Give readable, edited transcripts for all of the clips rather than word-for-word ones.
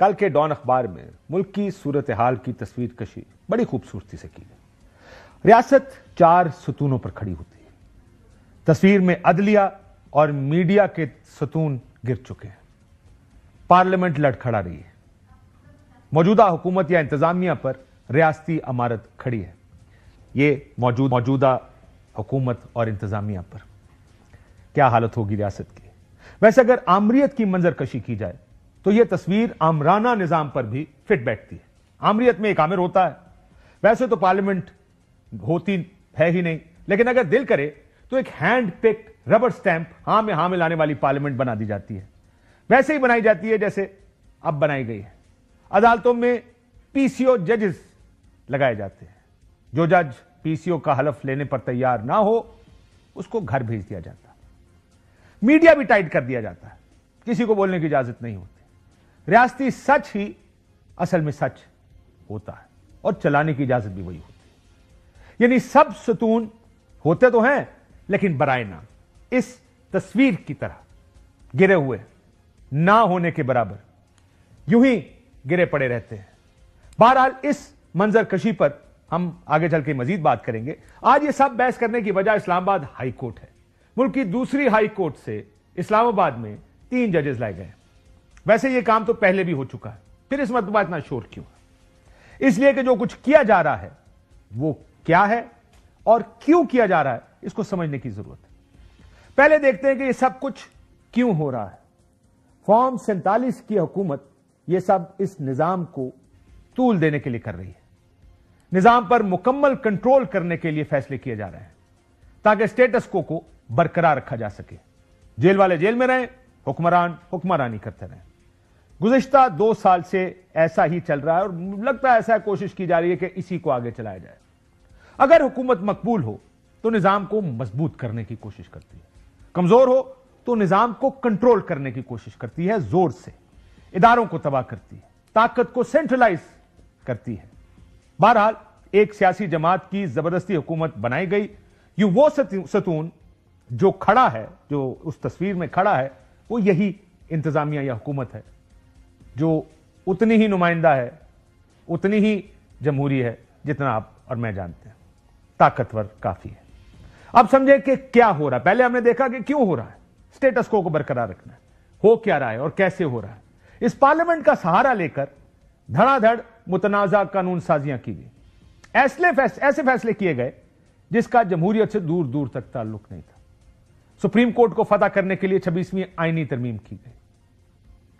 کل کے ڈان اخبار میں ملک کی صورتحال کی تصویر کشی بڑی خوبصورتی سے کی گئی۔ ریاست 4 ستونوں پر کھڑی ہوتی ہے۔ تصویر میں عدلیہ اور میڈیا کے ستون گر چکے ہیں۔ پارلیمنٹ لڑکھڑا رہی ہے۔ موجودہ حکومت یا انتظامیہ پر ریاستی امارت کھڑی ہے۔ یہ موجودہ حکومت اور انتظامیہ پر کیا حالت ہوگی ریاست کی؟ ویسے اگر آمریت کی منظر کشی کی جائے تو یہ تصویر آمرانہ نظام پر بھی فٹ بیٹھتی ہے۔ آمریت میں ایک آمر ہوتا ہے، ویسے تو پارلیمنٹ ہوتی ہے ہی نہیں، لیکن اگر دل کرے تو ایک ہینڈ پکڈ ربڑ سٹیمپ ہاں میں ہاں میں لانے والی پارلیمنٹ بنا دی جاتی ہے۔ ویسے ہی بنائی جاتی ہے جیسے اب بنائی گئی ہے۔ عدالتوں میں پی سی او ججز لگائے جاتے ہیں۔ جو جج پی سی او کا حلف لینے پر تیار نہ ہو اس کو گھر بھیج دیا جاتا ہے۔ میڈیا بھی ٹائٹ کر دیا جاتا ہے، کسی کو بولنے کی اجازت نہیں ہوتی۔ ریاستی سچ ہی اصل میں سچ ہوتا ہے اور چلانے کی اجازت بھی وہی ہوتی ہے۔ یعنی سب ستون ہوتے تو ہیں لیکن برائے نام اس تصویر کی طرح گرے ہوئے نہ ہونے کے برابر یوں ہی گرے پڑے رہتے ہیں۔ بہرحال اس منظر کشی پر ہم آگے چل کے مزید بات کریں گے۔ آج یہ سب بحث کرنے کی وجہ اسلام آباد ہائی کورٹ ہے۔ ملک کی دوسری ہائی کورٹ سے اسلام آباد میں 3 ججز لائے گئے۔ ویسے یہ کام تو پہلے بھی ہو چکا ہے، پھر اس مرتبہ اتنا شور کیوں ہے؟ اس لیے کہ جو کچھ کیا جا رہا ہے وہ کیا ہے اور کیوں کیا جا رہا ہے اس کو سمجھنے کی ضرورت ہے۔ پہلے دیکھتے ہیں کہ یہ سب کچھ کیوں ہو رہا ہے۔ فارم 47 کی حکومت یہ سب اس نظام کو طول دینے کے لیے کر رہی ہے۔ نظام پر مکمل کنٹرول کرنے کے لیے فیصلے کیے جا رہے ہیں تاکہ سٹیٹس کو برقرار رکھا جا سکے۔ جیل والے جیل میں رہیں، حکمران حکمرانی کرتے رہیں۔ گزشتہ 2 سال سے ایسا ہی چل رہا ہے اور لگتا ہے ایسا کوشش کی جا رہی ہے کہ اسی کو آگے چلایا جائے۔ اگر حکومت مقبول ہو تو نظام کو مضبوط کرنے کی کوشش کرتی ہے، کمزور ہو تو نظام کو کنٹرول کرنے کی کوشش کرتی ہے، زور سے اداروں کو تباہ کرتی ہے، طاقت کو سینٹرلائز کرتی ہے۔ بہرحال ایک سیاسی جماعت کی زبردستی حکومت بنائی گئی۔ یوں وہ ستون جو کھڑا ہے، جو اس تصویر میں کھڑا ہے، وہ یہی انتظامیہ یا حکومت ہے جو اتنی ہی نمائندہ ہے، اتنی ہی جمہوری ہے جتنا آپ اور میں جانتے ہیں، طاقتور کافی ہے۔ اب سمجھیں کہ کیا ہو رہا ہے۔ پہلے ہم نے دیکھا کہ کیوں ہو رہا ہے، سٹیٹس کو برقرار رکھنا ہے، ہو کیا رہا ہے اور کیسے ہو رہا ہے۔ اس پارلیمنٹ کا سہارا لے کر دھڑا دھڑ متنازع قانون سازیاں کی گئی، ایسے فیصلے کیے گئے جس کا جمہوریت سے دور دور تک تعلق نہیں تھا۔ سپریم کورٹ کو فتح کرنے کے لیے 26ویں آئینی ترمیم کی گئی۔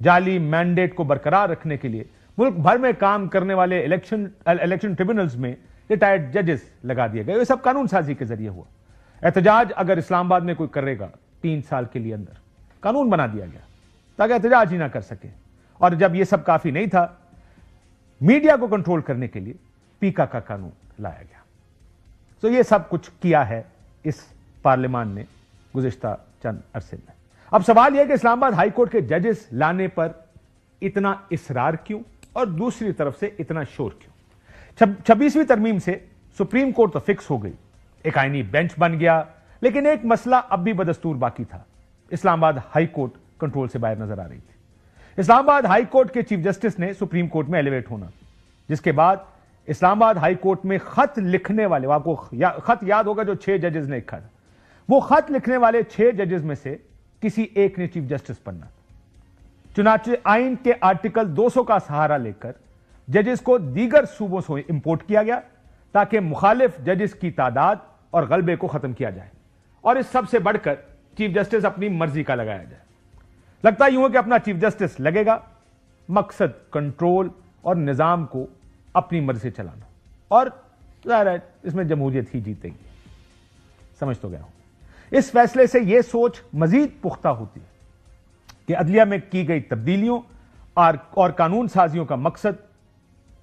جعلی مینڈیٹ کو برقرار رکھنے کے لیے ملک بھر میں کام کرنے والے الیکشن ٹریبونلز میں ریٹائرڈ ججز لگا دیے گئے۔ یہ سب قانون سازی کے ذریعے ہوا۔ احتجاج اگر اسلام آباد میں کوئی کرے گا 3 سال کے لیے اندر قانون بنا دیا گیا تاکہ احتجاج ہی نہ کر سکے۔ اور جب یہ سب کافی نہیں تھا، میڈیا کو کنٹرول کرنے کے لیے پیکا کا قانون لایا گیا۔ تو یہ سب کچھ کیا ہے اس پارلیمان نے گزشتہ چند عرصے میں۔ اب سوال یہ کہ اسلام آباد ہائی کورٹ کے ججز لانے پر اتنا اصرار کیوں اور دوسری طرف سے اتنا شور کیوں؟ 26ویں ترمیم سے سپریم کورٹ تو فکس ہو گئی، ایک آئینی بینچ بن گیا، لیکن ایک مسئلہ اب بھی بدستور باقی تھا۔ اسلام آباد ہائی کورٹ کنٹرول سے باہر نظر آ رہی تھی۔ اسلام آباد ہائی کورٹ کے چیف جسٹس نے سپریم کورٹ میں ایلیویٹ ہونا، جس کے بعد اسلام آباد ہائی کورٹ میں خط لکھنے والے، آپ کو خط یاد ہوگا جو 6 ججز نے لکھا تھا، وہ خط لکھنے والے 6 ججز میں سے کسی ایک نے چیف جسٹس بننا تھا۔ چنانچہ آئین کے آرٹیکل 200 کا سہارا لے کر ججز کو دیگر صوبوں سے امپورٹ کیا گیا تاکہ مخالف ججز کی تعداد اور غلبے کو ختم کیا جائے، اور اس سب سے بڑھ کر چیف جسٹس اپنی مرضی کا لگایا جائے۔ لگتا یوں ہے کہ اپنا چیف جسٹس لگے گا، مقصد کنٹرول اور نظام کو اپنی مرضی سے چلانا، اور ظاہر ہے اس میں جمہوریت ہی جیتے گی۔ سمجھ تو گیا ہوں۔ اس فیصلے سے یہ سوچ مزید پختہ ہوتی ہے کہ عدلیہ میں کی گئی تبدیلیوں اور قانون سازیوں کا مقصد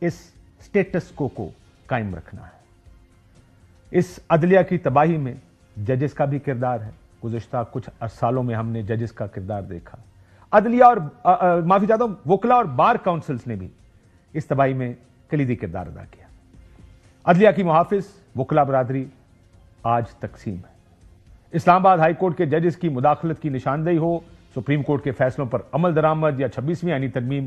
اس سٹیٹس کو قائم رکھنا ہے۔ اس عدلیہ کی تباہی میں ججز کا بھی کردار ہے۔ گزشتہ کچھ سالوں میں ہم نے ججز کا کردار دیکھا۔ عدلیہ اور معافی چاہتا ہوں، وکلا اور بار کاؤنسلز نے بھی اس تباہی میں کلیدی کردار ادا کیا۔ عدلیہ کی محافظ وکلا برادری آج تقسیم ہے۔ اسلام آباد ہائی کورٹ کے ججز کی مداخلت کی نشاندہی ہو، سپریم کورٹ کے فیصلوں پر عمل درآمد یا 26ویں آئینی ترمیم